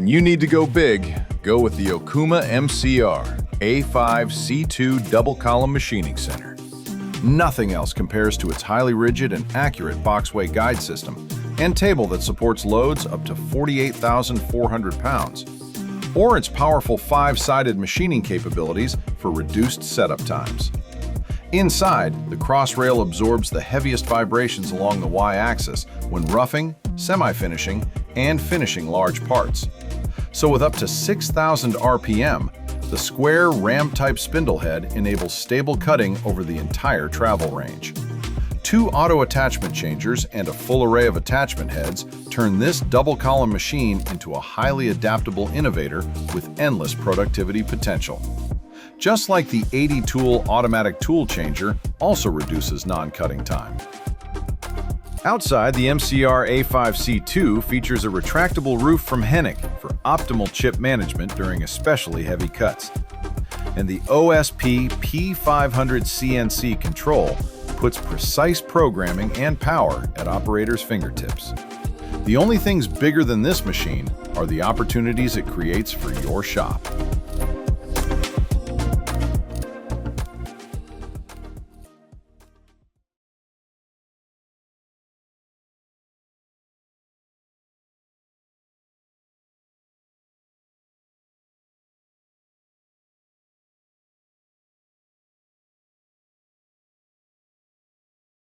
When you need to go big, go with the Okuma MCR-A5CII double column machining center. Nothing else compares to its highly rigid and accurate boxway guide system and table that supports loads up to 48,400 pounds, or its powerful 5-sided machining capabilities for reduced setup times. Inside, the cross-rail absorbs the heaviest vibrations along the Y-axis when roughing, semi-finishing, and finishing large parts. So with up to 6,000 RPM, the square ram-type spindle head enables stable cutting over the entire travel range. 2 auto attachment changers and a full array of attachment heads turn this double-column machine into a highly adaptable innovator with endless productivity potential. Just like the 80-tool automatic tool changer also reduces non-cutting time. Outside, the MCR-A5CII features a retractable roof from Hennig for optimal chip management during especially heavy cuts. And the OSP P500 CNC control puts precise programming and power at operators' fingertips. The only things bigger than this machine are the opportunities it creates for your shop.